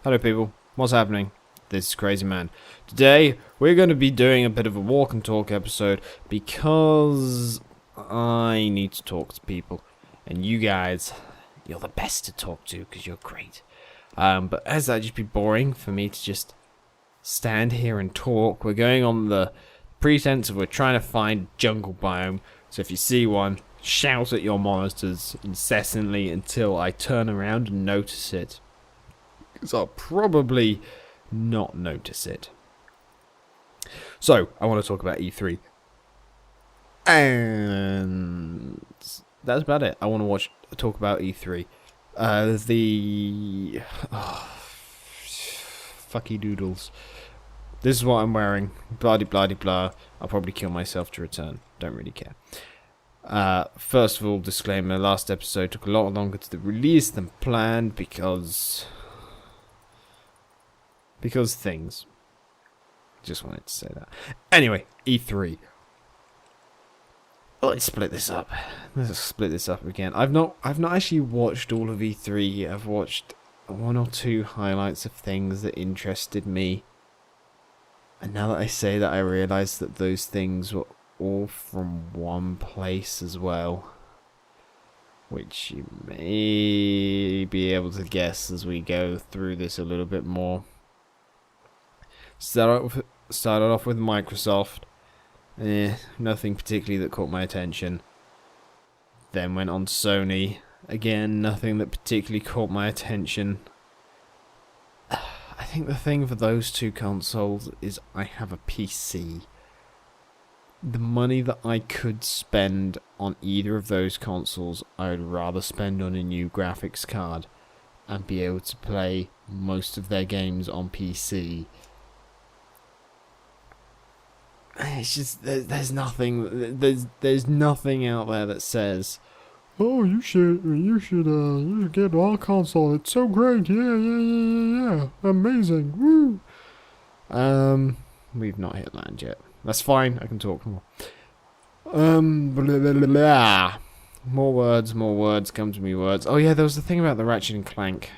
Hello people, what's happening? This is Crazy Man. Today, we're going to be doing a bit of a walk and talk episode because I need to talk to people. And you guys, you're the best to talk to because you're great. But as that just be boring for me to just stand here and talk, we're going on the pretense of we're trying to find jungle biome. So if you see one, shout at your monitors incessantly until I turn around and notice it. Because I'll probably not notice it. So, I want to talk about E3. And that's about it. I want to talk about E3. Fucky doodles. This is what I'm wearing. Blah blah blah. I'll probably kill myself to return. Don't really care. First of all, disclaimer, last episode took a lot longer to release than planned because things. Just wanted to say that. Anyway, E3. Let's split this up. Let's split this up again. I've not actually watched all of E3. I've watched one or two highlights of things that interested me. And now that I say that, I realise that those things were all from one place as well. Which you may be able to guess as we go through this a little bit more. Started off with Microsoft. Nothing particularly that caught my attention. Then went on to Sony. Again, nothing that particularly caught my attention. I think the thing for those two consoles is I have a PC. The money that I could spend on either of those consoles, I would rather spend on a new graphics card and be able to play most of their games on PC. It's just there's nothing out there that says, oh, you should get our console. It's so great. Yeah. Amazing. Woo. We've not hit land yet. That's fine. I can talk more. Blah, blah, blah, blah. More words. Come to me, words. Oh yeah, there was the thing about the Ratchet and Clank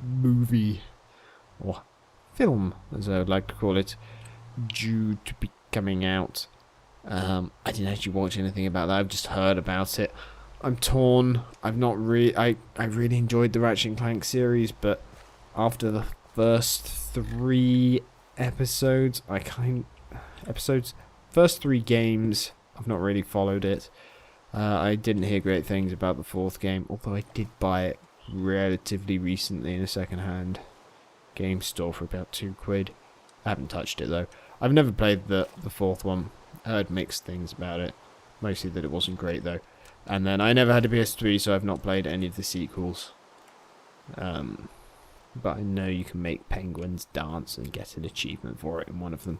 movie or film, as I would like to call it, due to be coming out. I didn't actually watch anything about that. I've just heard about it. I'm torn. I really enjoyed the Ratchet and Clank series, but after the first three episodes, first three games, I've not really followed it. I didn't hear great things about the fourth game, although I did buy it relatively recently in a second-hand game store for about £2. I haven't touched it though. I've never played the fourth one. I heard mixed things about it. Mostly that it wasn't great though. And then I never had a PS3, so I've not played any of the sequels. But I know you can make penguins dance and get an achievement for it in one of them.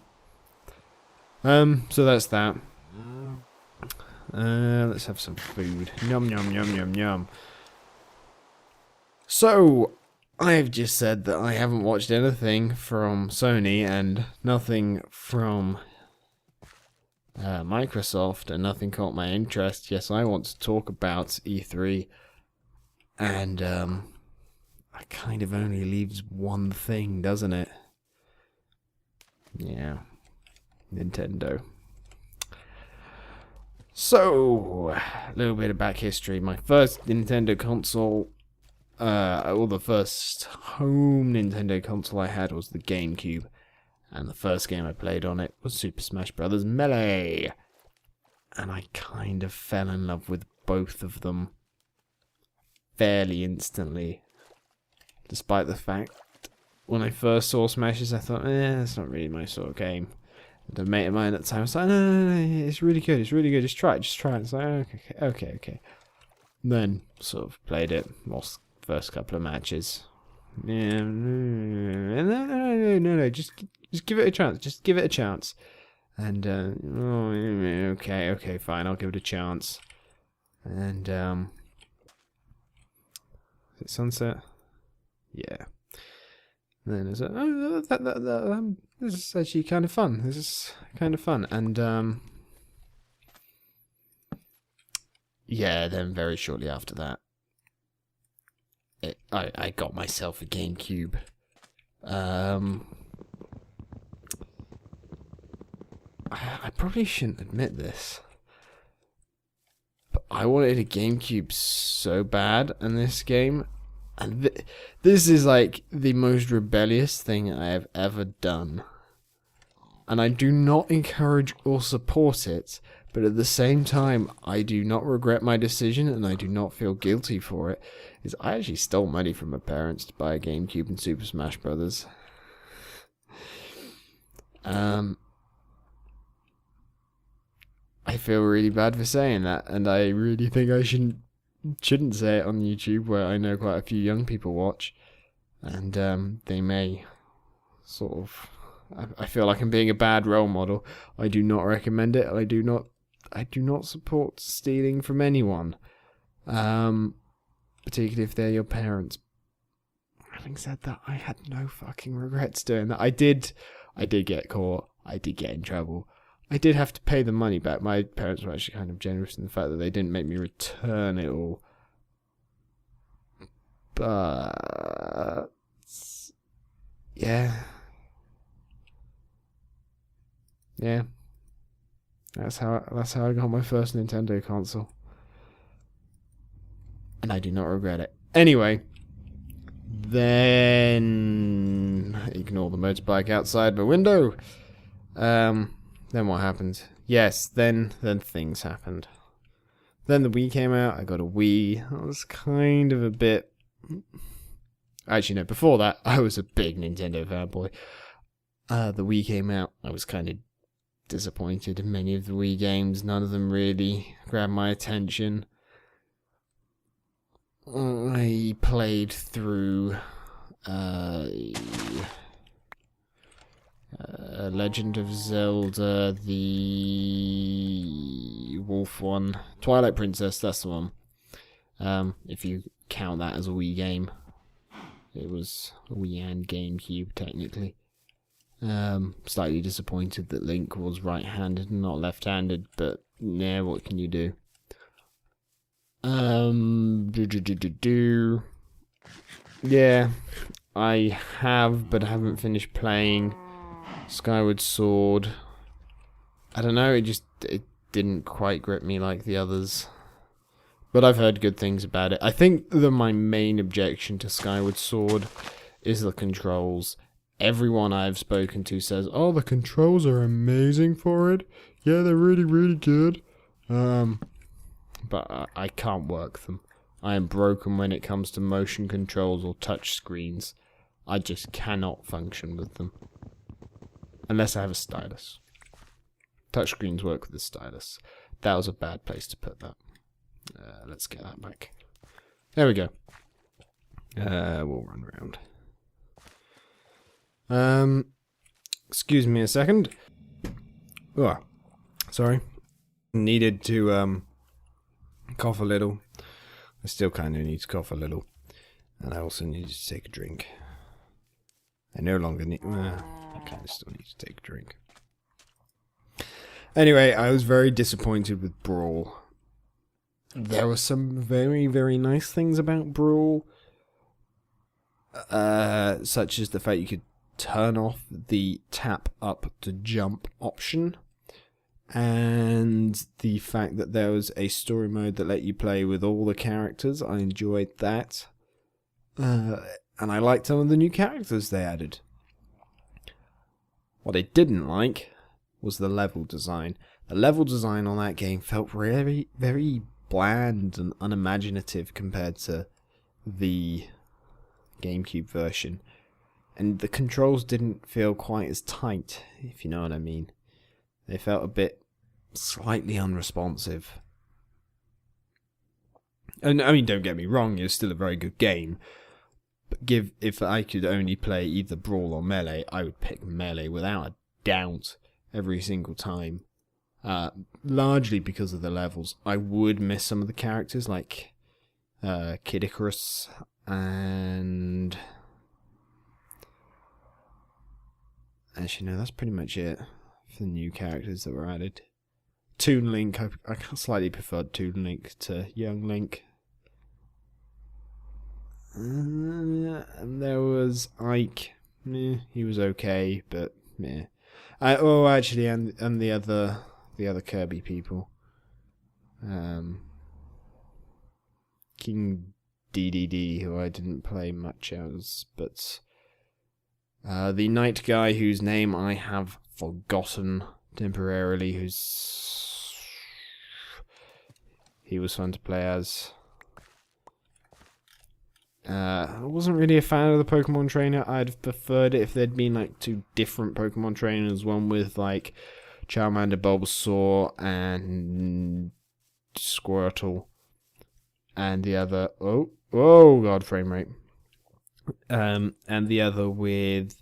So that's that. Let's have some food. Yum. So, I've just said that I haven't watched anything from Sony and nothing from Microsoft, and nothing caught my interest. Yes, I want to talk about E3, and it kind of only leaves one thing, doesn't it? Yeah, Nintendo. So, a little bit of back history. My first Nintendo console, the first home Nintendo console I had was the GameCube. And the first game I played on it was Super Smash Bros. Melee. And I kind of fell in love with both of them fairly instantly. Despite the fact, when I first saw Smashes, I thought, that's not really my sort of game. And a mate of mine at the time was like, no, it's really good, just try it. It's like, okay. Then, sort of played it, lost the first couple of matches. Yeah, no, just give it a chance. Just give it a chance. And, okay, fine, I'll give it a chance. And, is it sunset? Yeah. And then is it, this is actually kind of fun. And, yeah, then very shortly after that, I got myself a GameCube. I probably shouldn't admit this, but I wanted a GameCube so bad in this game, and this is like the most rebellious thing I have ever done. And I do not encourage or support it, but at the same time, I do not regret my decision and I do not feel guilty for it. Is I actually stole money from my parents to buy a GameCube and Super Smash Brothers. I feel really bad for saying that, and I really think I shouldn't say it on YouTube, where I know quite a few young people watch, and they may sort of. I feel like I'm being a bad role model. I do not recommend it. I do not support stealing from anyone, particularly if they're your parents. Having said that, I had no fucking regrets doing that. I did get caught. I did get in trouble. I did have to pay the money back. My parents were actually kind of generous in the fact that they didn't make me return it all. But yeah. Yeah, that's how I got my first Nintendo console, and I do not regret it. Anyway, then ignore the motorbike outside my window. Then what happened? Yes, then things happened. Then the Wii came out. I got a Wii. I was kind of a bit. Actually, no. Before that, I was a big Nintendo fanboy. The Wii came out. I was kind of disappointed in many of the Wii games. None of them really grabbed my attention. I played through Legend of Zelda, the Wolf one, Twilight Princess, that's the one. If you count that as a Wii game. It was a Wii and GameCube, technically. Slightly disappointed that Link was right-handed and not left-handed, but yeah, what can you do? Yeah, I have, but haven't finished playing Skyward Sword. I don't know, it didn't quite grip me like the others. But I've heard good things about it. I think that my main objection to Skyward Sword is the controls. Everyone I've spoken to says, oh, the controls are amazing for it. Yeah, they're really, really good. But I can't work them. I am broken when it comes to motion controls or touch screens. I just cannot function with them. Unless I have a stylus. Touchscreens work with the stylus. That was a bad place to put that. Let's get that back. There we go. We'll run around. Excuse me a second. Oh, sorry. Needed to cough a little. I still kind of need to cough a little, and I also needed to take a drink. I no longer need. I kind of still need to take a drink. Anyway, I was very disappointed with Brawl. There were some very, very nice things about Brawl, such as the fact you could turn off the tap up to jump option, and the fact that there was a story mode that let you play with all the characters. I enjoyed that, and I liked some of the new characters they added. What I didn't like was the level design. The level design on that game felt very, very bland and unimaginative compared to the GameCube version. And the controls didn't feel quite as tight, if you know what I mean. They felt a bit slightly unresponsive. And I mean, don't get me wrong, it's still a very good game. But if I could only play either Brawl or Melee, I would pick Melee without a doubt every single time. Largely because of the levels. I would miss some of the characters like Kid Icarus and... Actually, no, that's pretty much it for the new characters that were added. Toon Link, I slightly preferred Toon Link to Young Link. And there was Ike. Meh, he was okay, but meh. Actually, and the other Kirby people. King DDD, who I didn't play much as, but the knight guy whose name I have forgotten temporarily, he was fun to play as. I wasn't really a fan of the Pokemon trainer. I'd have preferred it if there'd been like 2 different Pokemon trainers, one with like Charmander, Bulbasaur, and Squirtle, and the other oh god, frame rate. And the other with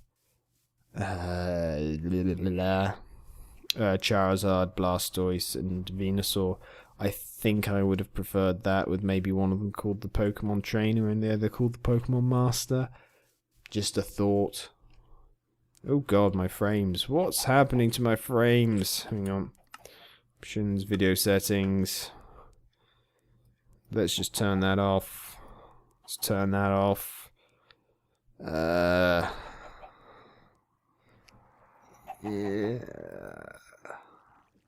Charizard, Blastoise, and Venusaur. I think I would have preferred that, with maybe one of them called the Pokemon Trainer and the other called the Pokemon Master. Just a thought. Oh god, my frames. What's happening to my frames? Hang on. Options, video settings. Let's just turn that off. Let's turn that off. Yeah.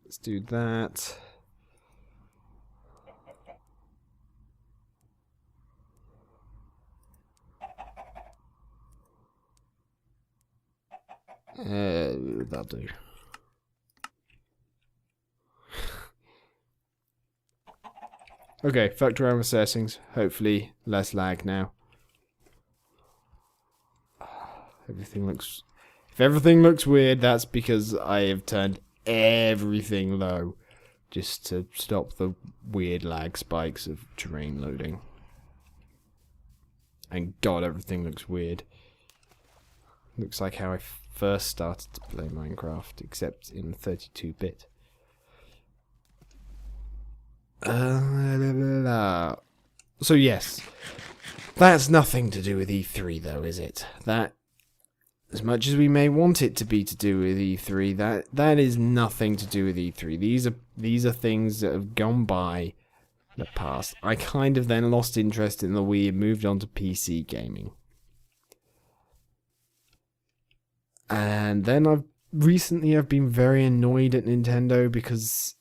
Let's do that. That'll do. Okay, fucked around with settings. Hopefully less lag now. Everything looks... If everything looks weird, that's because I have turned everything low. Just to stop the weird lag spikes of terrain loading. And god, everything looks weird. Looks like how I first started to play Minecraft, except in 32-bit. So yes, that's nothing to do with E3 though, is it? That, as much as we may want it to be to do with E3, that is nothing to do with E3. These are things that have gone by the past. I kind of then lost interest in the Wii and moved on to PC gaming. And then I've been very annoyed at Nintendo because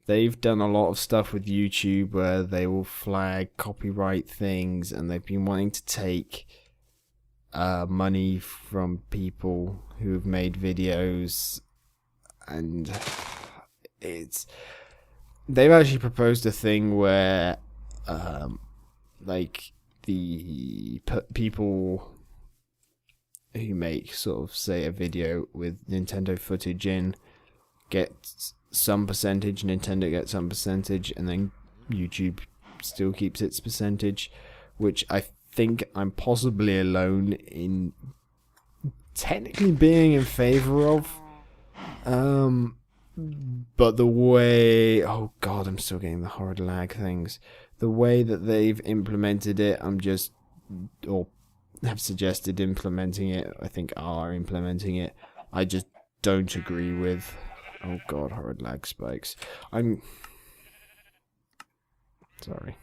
they've done a lot of stuff with YouTube where they will flag copyright things, and they've been wanting to take money from people who have made videos, and they've actually proposed a thing where like the people who make sort of, say, a video with Nintendo footage in get some percentage, Nintendo gets some percentage, and then YouTube still keeps its percentage, which I think I'm possibly alone in technically being in favor of. But the way... Oh god, I'm still getting the horrid lag things. The way that they've implemented it, or have suggested implementing it, I think are implementing it, I just don't agree with. Oh god, horrid lag spikes. I'm sorry.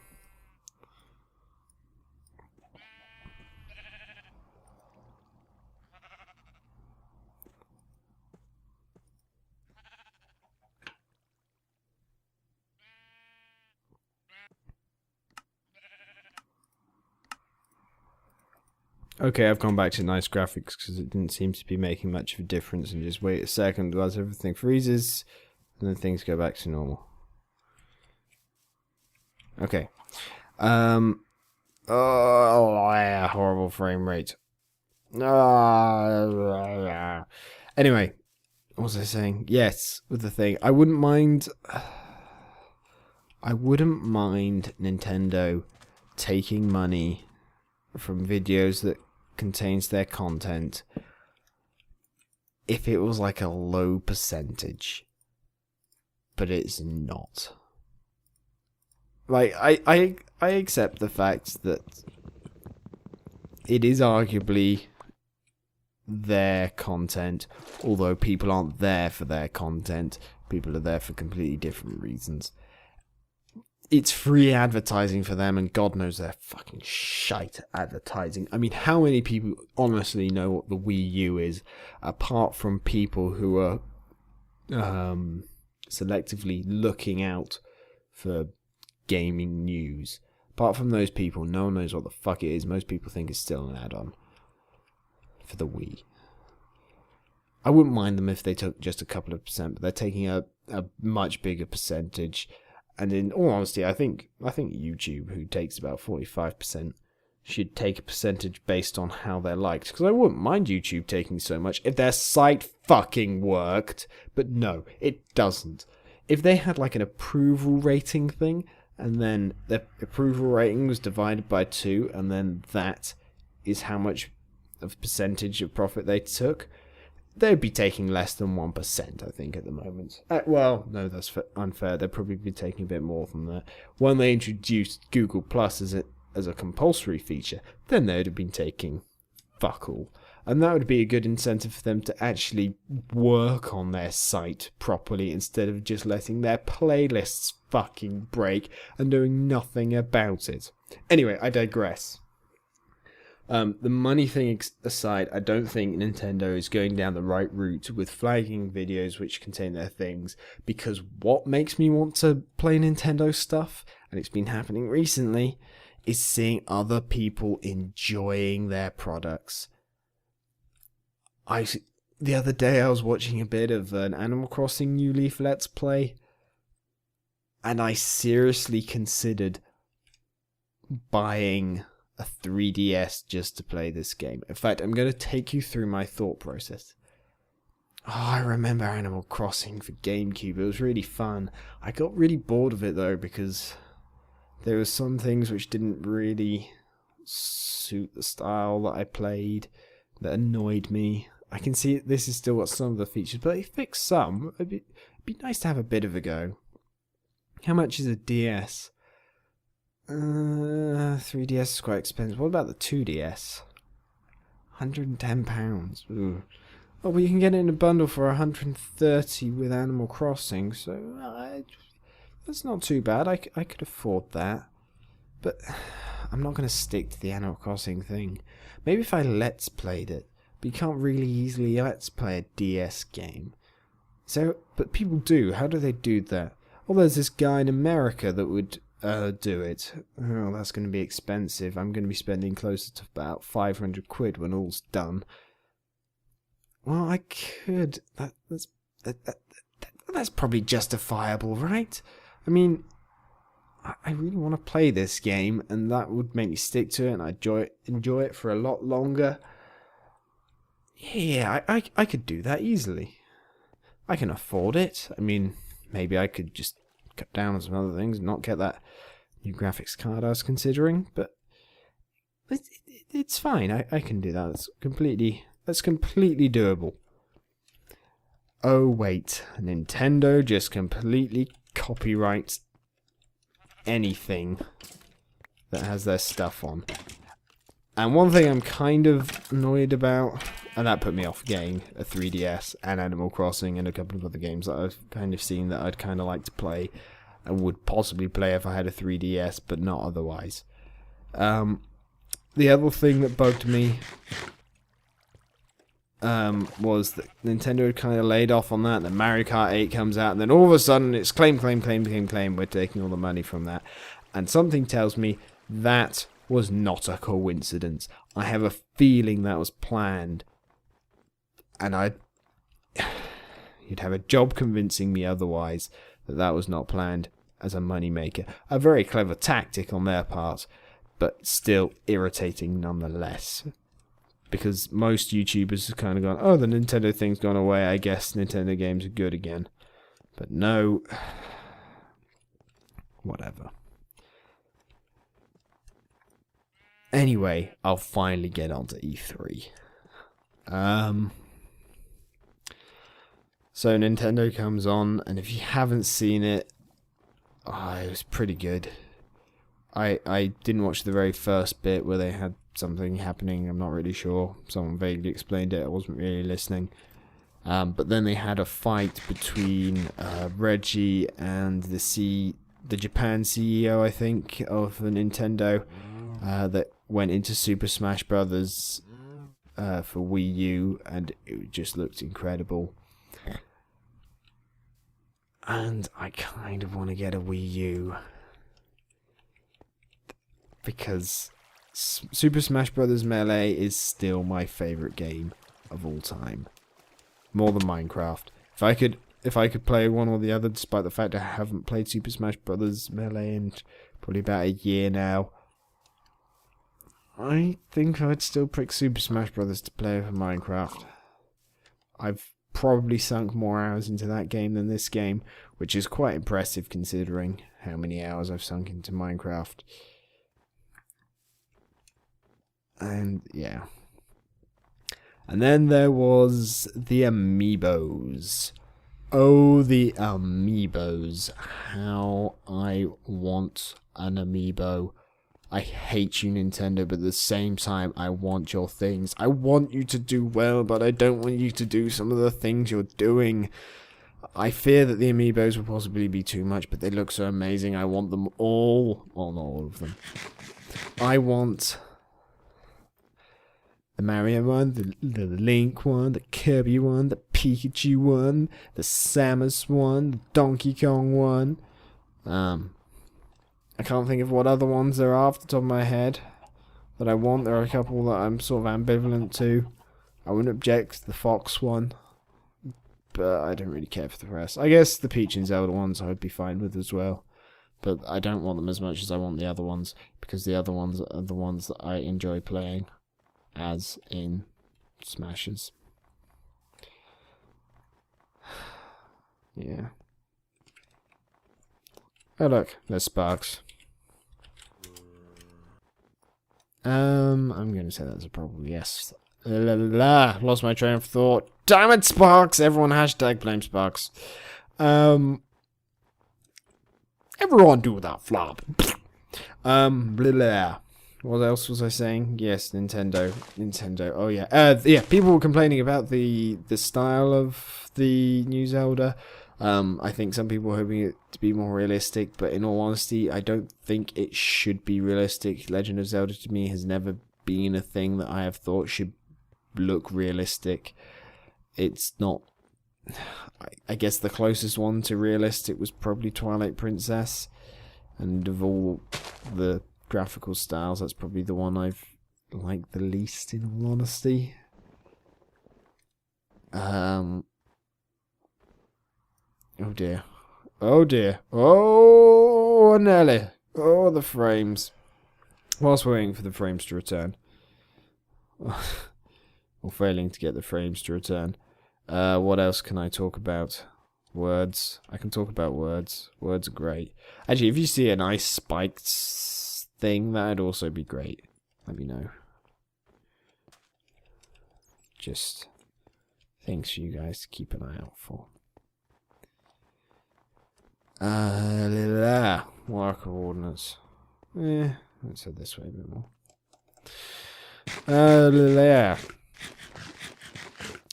Okay, I've gone back to nice graphics because it didn't seem to be making much of a difference, and just wait a second while everything freezes, and then things go back to normal. Okay. Oh, yeah, horrible frame rate. Anyway, what was I saying? Yes, with the thing, I wouldn't mind Nintendo taking money from videos that contains their content if it was like a low percentage, but it's not. Like, I accept the fact that it is arguably their content, although people aren't there for their content. People are there for completely different reasons. it's free advertising for them, and God knows they're fucking shite at advertising. I mean, how many people honestly know what the Wii U is, apart from people who are selectively looking out for gaming news? Apart from those people, no one knows what the fuck it is. Most people think it's still an add-on for the Wii. I wouldn't mind them if they took just a couple of percent, but they're taking a much bigger percentage. And in all honesty, I think YouTube, who takes about 45%, should take a percentage based on how they're liked. Because I wouldn't mind YouTube taking so much if their site fucking worked. But no, it doesn't. If they had like an approval rating thing, and then the approval rating was divided by 2, and then that is how much of percentage of profit they took, they'd be taking less than 1%, I think, at the moment. Well, no, that's unfair. They'd probably be taking a bit more than that. When they introduced Google Plus as a compulsory feature, then they would have been taking fuck all. And that would be a good incentive for them to actually work on their site properly instead of just letting their playlists fucking break and doing nothing about it. Anyway, I digress. The money thing aside, I don't think Nintendo is going down the right route with flagging videos which contain their things, because what makes me want to play Nintendo stuff, and it's been happening recently, is seeing other people enjoying their products. The other day I was watching a bit of an Animal Crossing New Leaf Let's Play, and I seriously considered buying a 3DS just to play this game. In fact, I'm going to take you through my thought process. I remember Animal Crossing for GameCube. It was really fun. I got really bored of it though, because there were some things which didn't really suit the style that I played, that annoyed me. I can see this has still got some of the features, but they fixed some. It'd be nice to have a bit of a go. How much is a DS? 3DS is quite expensive. What about the 2DS? £110. Ooh. Oh, well, you can get it in a bundle for £130 with Animal Crossing, so that's not too bad. I could afford that. But I'm not going to stick to the Animal Crossing thing. Maybe if I Let's Played it. But you can't really easily Let's Play a DS game. So, but people do. How do they do that? Well, there's this guy in America that would do it. Oh, that's going to be expensive. I'm going to be spending closer to about £500 when all's done. Well, I could. That's probably justifiable, right? I mean, I really want to play this game, and that would make me stick to it, and I'd enjoy it for a lot longer. Yeah, I could do that easily. I can afford it. I mean, maybe I could just cut down on some other things and not get that new graphics card I was considering, but it's fine. I can do that. That's completely doable. Oh wait, Nintendo just completely copyrights anything that has their stuff on. And one thing I'm kind of annoyed about, and that put me off getting a 3DS and Animal Crossing and a couple of other games that I've kind of seen that I'd kind of like to play and would possibly play if I had a 3DS, but not otherwise. The other thing that bugged me was that Nintendo had kind of laid off on that. Then Mario Kart 8 comes out, and then all of a sudden it's claim. We're taking all the money from that. And something tells me that was not a coincidence. I have a feeling that was planned. And you'd have a job convincing me otherwise that was not planned as a moneymaker. A very clever tactic on their part, but still irritating nonetheless. Because most YouTubers have kind of gone, oh, the Nintendo thing's gone away, I guess Nintendo games are good again. But no. Whatever. Anyway, I'll finally get onto E3. So Nintendo comes on, and if you haven't seen it, it was pretty good. I didn't watch the very first bit where they had something happening. I'm not really sure. Someone vaguely explained it. I wasn't really listening. But then they had a fight between Reggie and the the Japan CEO, I think, of Nintendo, that went into Super Smash Brothers for Wii U, and it just looked incredible. And I kind of want to get a Wii U because Super Smash Brothers Melee is still my favorite game of all time, more than Minecraft. If I could play one or the other, despite the fact I haven't played Super Smash Brothers Melee in probably about a year now, I think I'd still pick Super Smash Brothers to play over Minecraft. I've probably sunk more hours into that game than this game, which is quite impressive considering how many hours I've sunk into Minecraft. And yeah. And then there was the Amiibos. Oh, the Amiibos. How I want an Amiibo. I hate you, Nintendo, but at the same time, I want your things. I want you to do well, but I don't want you to do some of the things you're doing. I fear that the Amiibos will possibly be too much, but they look so amazing. I want them all. Well, not all of them. I want the Mario one, the Link one, the Kirby one, the Pikachu one, the Samus one, the Donkey Kong one. I can't think of what other ones there are off the top of my head that I want. There are a couple that I'm sort of ambivalent to. I wouldn't object to the Fox one, but I don't really care for the rest. I guess the Peach and Zelda ones I would be fine with as well, but I don't want them as much as I want the other ones, because the other ones are the ones that I enjoy playing, as in Smashers. Yeah. Oh look, there's Sparks. I'm gonna say that's a probably yes. Lost my train of thought. Damn it, Sparks! Everyone hashtag blame Sparks. Everyone do that flop. What else was I saying? Yes, Nintendo. Oh yeah. Yeah. People were complaining about the style of the new Zelda. I think some people were hoping it to be more realistic, but in all honesty, I don't think it should be realistic. Legend of Zelda to me has never been a thing that I have thought should look realistic. It's not. I guess the closest one to realistic was probably Twilight Princess, and of all the graphical styles, that's probably the one I've liked the least, in all honesty. Oh dear. Oh dear. Oh, Nelly. Oh, the frames. Whilst we're waiting for the frames to return. Or failing to get the frames to return. What else can I talk about? Words. I can talk about words. Words are great. Actually, if you see a nice spiked thing, that'd also be great. Let me know. Just things for you guys to keep an eye out for. Wire coordinates. Let's head this way a bit more.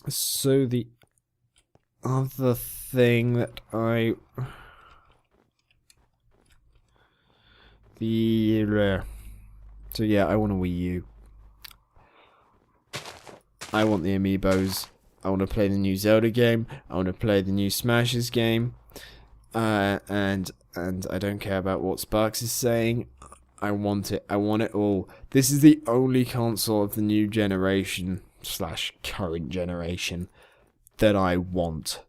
So the other thing that so yeah, I want a Wii U. I want the Amiibos. I want to play the new Zelda game. I want to play the new Smashers game. And I don't care about what Sparks is saying. I want it. I want it all. This is the only console of the new generation / current generation that I want.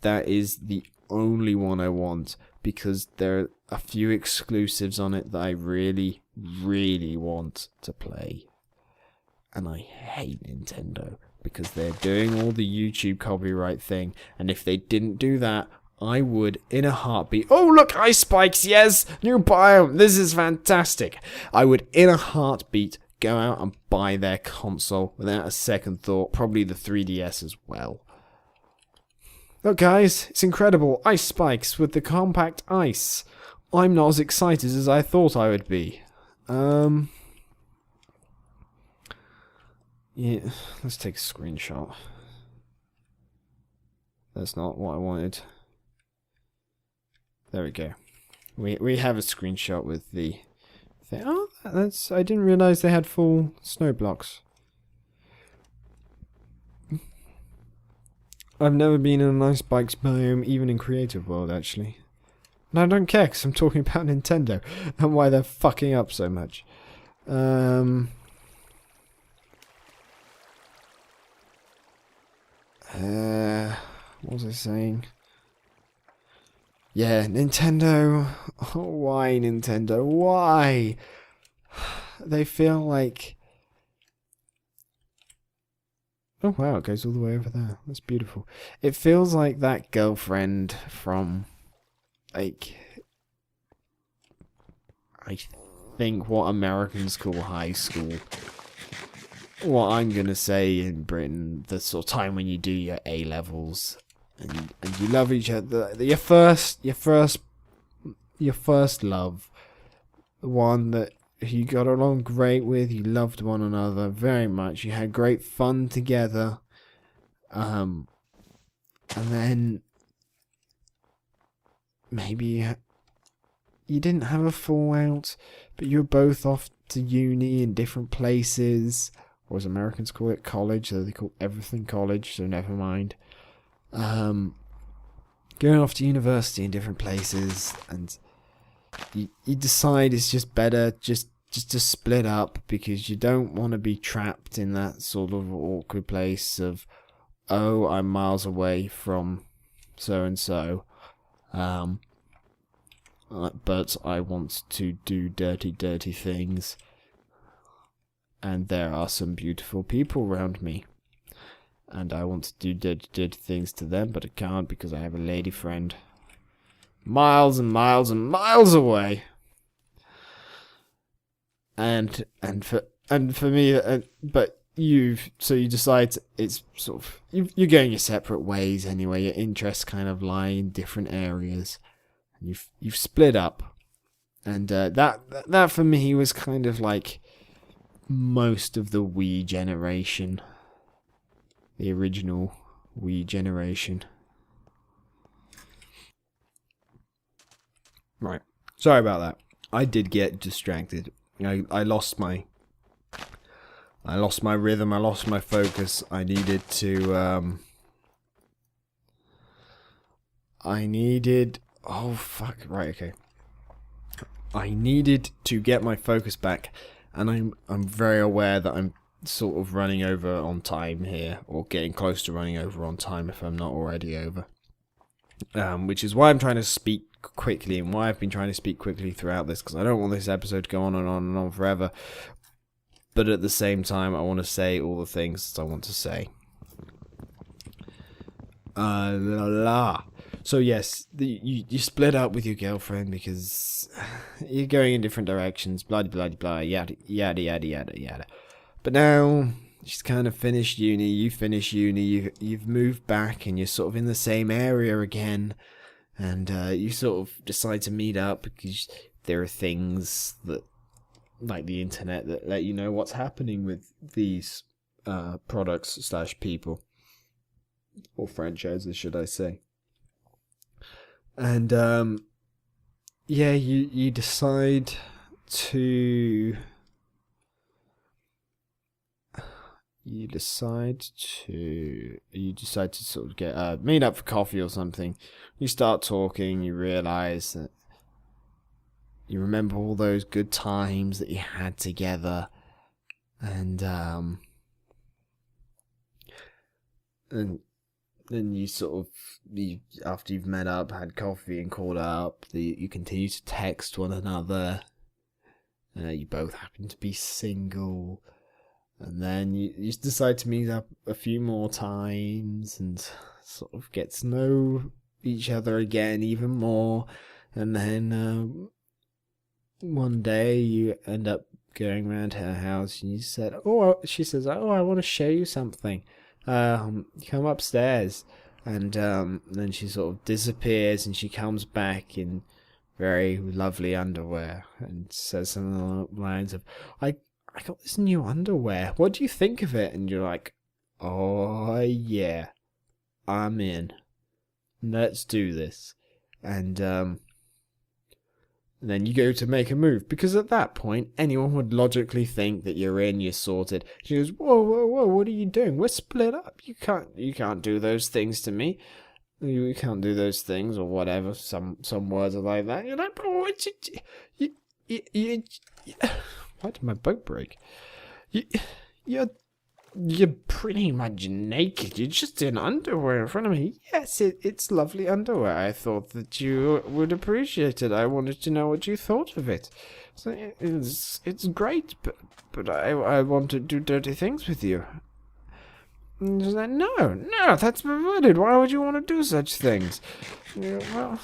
That is the only one I want, because there are a few exclusives on it that I really, really want to play. And I hate Nintendo because they're doing all the YouTube copyright thing, and if they didn't do that, I would, in a heartbeat. Oh, look, ice spikes, yes! New biome, this is fantastic! I would, in a heartbeat, go out and buy their console without a second thought. Probably the 3DS as well. Look, guys, it's incredible. Ice spikes with the compact ice. I'm not as excited as I thought I would be. Yeah, let's take a screenshot. That's not what I wanted. There we go. We have a screenshot with the thing. Oh, that's... I didn't realize they had full snow blocks. I've never been in a nice bikes biome, even in Creative World, actually. And I don't care, because I'm talking about Nintendo, and why they're fucking up so much. What was I saying? Yeah, Nintendo. Oh, why Nintendo? Why? They feel like... Oh wow, it goes all the way over there. That's beautiful. It feels like that girlfriend from, like, I think what Americans call high school. What I'm gonna say in Britain, the sort of time when you do your A levels and you love each other. Your first love, the one that you got along great with, you loved one another very much, you had great fun together, and then maybe you didn't have a fallout, but you were both off to uni in different places, or as Americans call it, college, so they call everything college, so never mind. Going off to university in different places, and you decide it's just better just to split up, because you don't want to be trapped in that sort of awkward place of, oh, I'm miles away from so and so, but I want to do dirty things, and there are some beautiful people around me, and I want to do dirty things to them, but I can't because I have a lady friend miles and miles and miles away. And for me, but you decide it's sort of you're going your separate ways anyway. Your interests kind of lie in different areas, and you've split up, and that for me was kind of like most of the Wii generation, the original Wii generation. Right. Sorry about that. I did get distracted. I lost my rhythm. I lost my focus. I needed to. Oh fuck! Right. Okay. I needed to get my focus back, and I'm very aware that I'm sort of running over on time here, or getting close to running over on time if I'm not already over. Which is why I'm trying to speak quickly, and why I've been trying to speak quickly throughout this, because I don't want this episode to go on and on and on forever. But at the same time, I want to say all the things that I want to say. So yes, you split up with your girlfriend because you're going in different directions, blah blah blah, yada yada yada yada yada. But now she's kind of finished uni, you finish uni, you've moved back, and you're sort of in the same area again, and you sort of decide to meet up because there are things that, like the internet, that let you know what's happening with these products / people, or franchises, should I say. And yeah, you decide to sort of get meet up for coffee or something. You start talking, you realize that you remember all those good times that you had together, and then you sort of, after you've met up, had coffee and caught up, you continue to text one another. You both happen to be single. And then you decide to meet up a few more times and sort of get to know each other again even more. And then one day you end up going around her house, and she says, "Oh, I want to show you something. Come upstairs." And then she sort of disappears, and she comes back in very lovely underwear and says something along the lines of, I got this new underwear. What do you think of it?" And you're like, "Oh yeah, I'm in. Let's do this." And And then you go to make a move, because at that point, anyone would logically think that you're in, you're sorted. She goes, whoa, whoa, whoa, what are you doing? We're split up. You can't do those things to me. You can't do those things, or whatever. Some words are like that. You're like, oh, you, why did my boat break? You're pretty much naked. You're just in underwear in front of me. Yes, it's lovely underwear. I thought that you would appreciate it. I wanted to know what you thought of it. So it's great, but I want to do dirty things with you. And she's like, no, that's perverted. Why would you want to do such things? Well,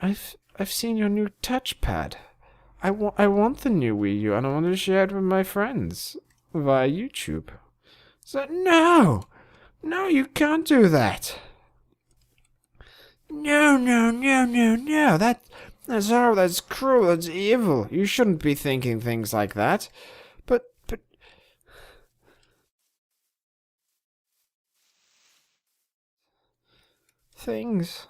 I've seen your new touchpad. I want the new Wii U, and I want to share it with my friends via YouTube. So no, you can't do that. No. That's horrible. That's cruel. That's evil. You shouldn't be thinking things like that. But things.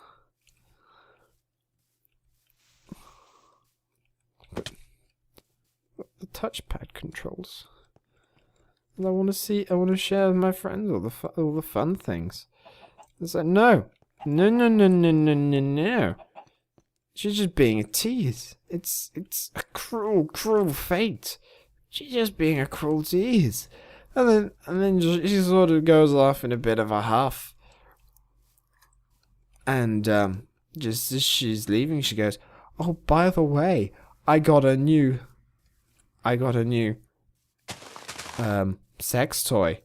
The touchpad controls. And I want to share with my friends all the fun things. It's like, no. She's just being a tease. It's a cruel fate. She's just being a cruel tease. And then she sort of goes off in a bit of a huff. And just as she's leaving, she goes, oh, by the way, I got a new sex toy.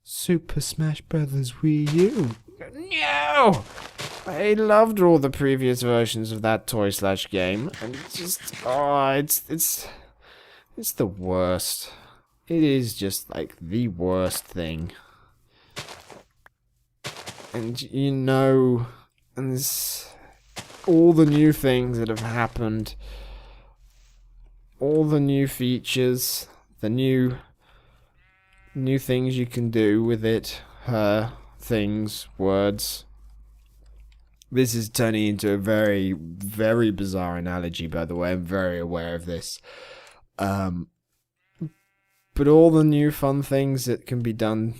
Super Smash Brothers Wii U. No! I loved all the previous versions of that toy/game, and it's the worst. It is just like the worst thing. And and this, all the new things that have happened, all the new features, the new things you can do with it, her, things, words. This is turning into a very, very bizarre analogy, by the way. I'm very aware of this. But all the new fun things that can be done,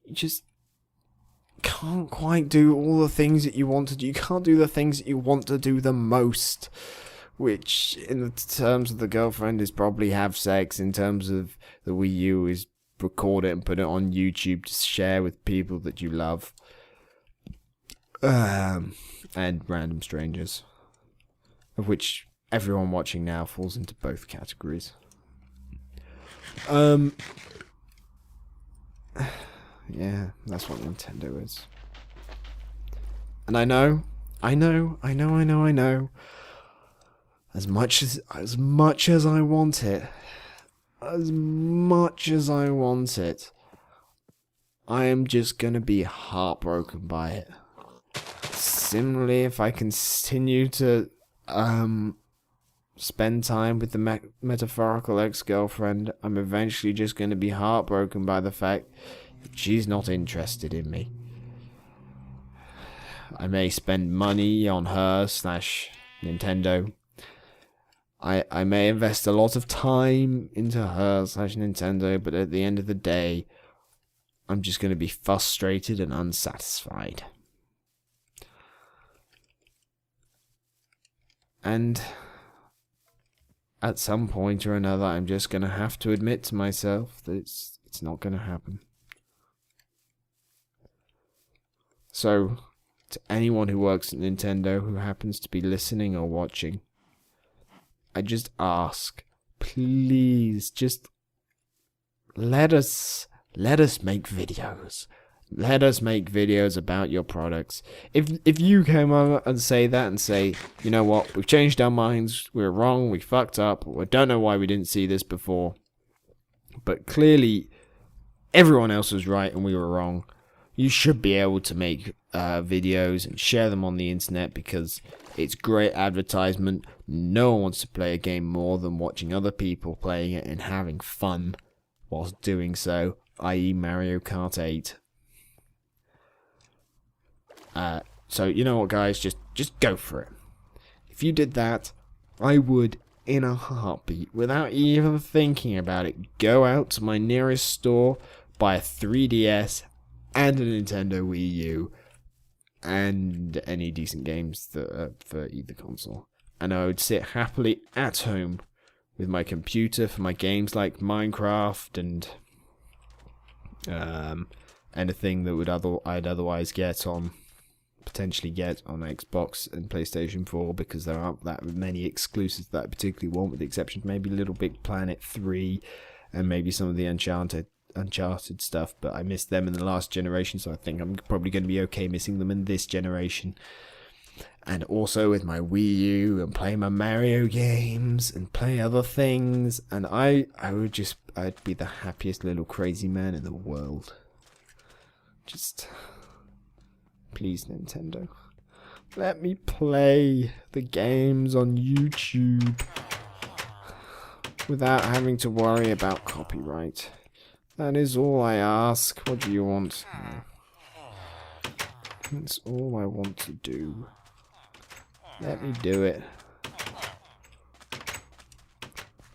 you just can't quite do all the things that you want to do. You can't do the things that you want to do the most. Which, in the terms of the girlfriend, is probably have sex. In terms of the Wii U, is record it and put it on YouTube to share with people that you love. And random strangers. Of which everyone watching now falls into both categories. Yeah, that's what Nintendo is. And I know. As much as I want it, I am just gonna be heartbroken by it. Similarly, if I continue to spend time with the metaphorical ex-girlfriend, I'm eventually just gonna be heartbroken by the fact that she's not interested in me. I may spend money on her / Nintendo. I may invest a lot of time into her / Nintendo, but at the end of the day, I'm just going to be frustrated and unsatisfied. And at some point or another, I'm just going to have to admit to myself that it's not going to happen. So, to anyone who works at Nintendo who happens to be listening or watching, I just ask, please, just let us make videos. Let us make videos about your products. If you came over and say that and say, you know what, we've changed our minds, we're wrong, we fucked up, we don't know why we didn't see this before, but clearly everyone else was right and we were wrong, you should be able to make videos and share them on the internet because it's great advertisement. No one wants to play a game more than watching other people playing it and having fun whilst doing so, i.e. Mario Kart 8. So you know what, guys, just go for it. If you did that, I would, in a heartbeat, without even thinking about it, go out to my nearest store, buy a 3DS and a Nintendo Wii U, and any decent games for either console. And I would sit happily at home with my computer for my games like Minecraft and anything that I'd otherwise potentially get on Xbox and PlayStation 4, because there aren't that many exclusives that I particularly want, with the exception of maybe Little Big Planet 3 and maybe some of the Uncharted stuff, but I missed them in the last generation, so I think I'm probably going to be okay missing them in this generation. And also with my Wii U and play my Mario games and play other things, and I'd be the happiest little crazy man in the world. Just please, Nintendo, let me play the games on YouTube without having to worry about copyright. That is all I ask. What do you want? That's all I want to do. Let me do it.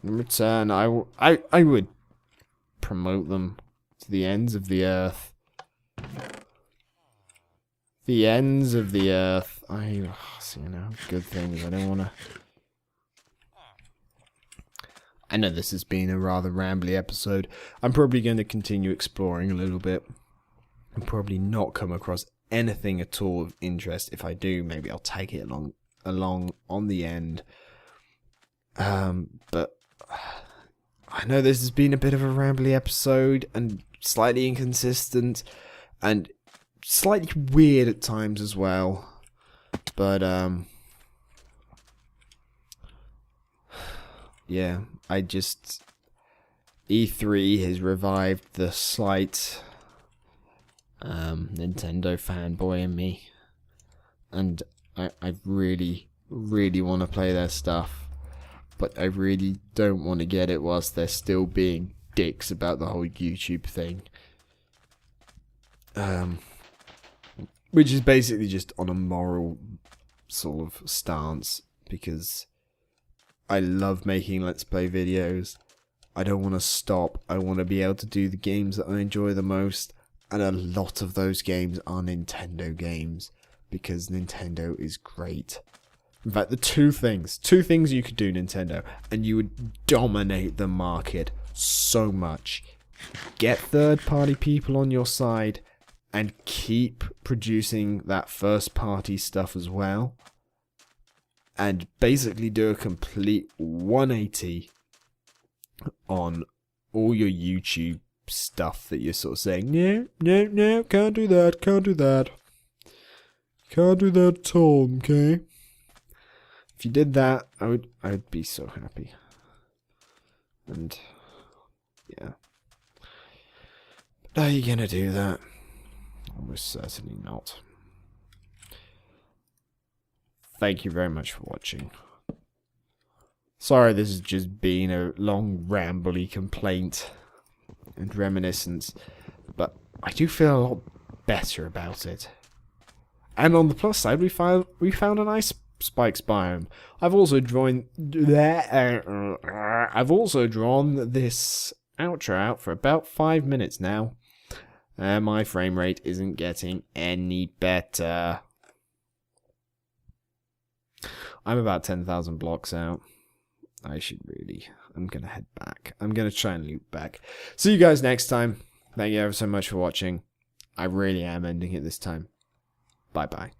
In return, I would promote them to the ends of the earth. The ends of the earth. Good things. I don't want to. I know this has been a rather rambly episode. I'm probably going to continue exploring a little bit and probably not come across anything at all of interest. If I do, maybe I'll take it along on the end. But I know this has been a bit of a rambly episode and slightly inconsistent and slightly weird at times as well. But yeah, E3 has revived the slight Nintendo fanboy in me, and I really, really want to play their stuff, but I really don't want to get it whilst they're still being dicks about the whole YouTube thing. Which is basically just on a moral sort of stance, because I love making Let's Play videos. I don't want to stop. I want to be able to do the games that I enjoy the most, and a lot of those games are Nintendo games, because Nintendo is great. In fact, the two things you could do, Nintendo, and you would dominate the market so much. Get third-party people on your side, and keep producing that first-party stuff as well. And basically do a complete 180 on all your YouTube stuff that you're sort of saying, no, can't do that. Can't do that at all, okay? If you did that, I'd be so happy. And yeah. But are you gonna do that? Almost certainly not. Thank you very much for watching. Sorry this has just been a long rambly complaint and reminiscence, but I do feel a lot better about it. And on the plus side, we found a nice spikes biome. I've also drawn this outro out for about 5 minutes now, and my frame rate isn't getting any better. I'm about 10,000 blocks out. I'm gonna head back. I'm gonna try and loop back. See you guys next time. Thank you ever so much for watching. I really am ending it this time. Bye bye.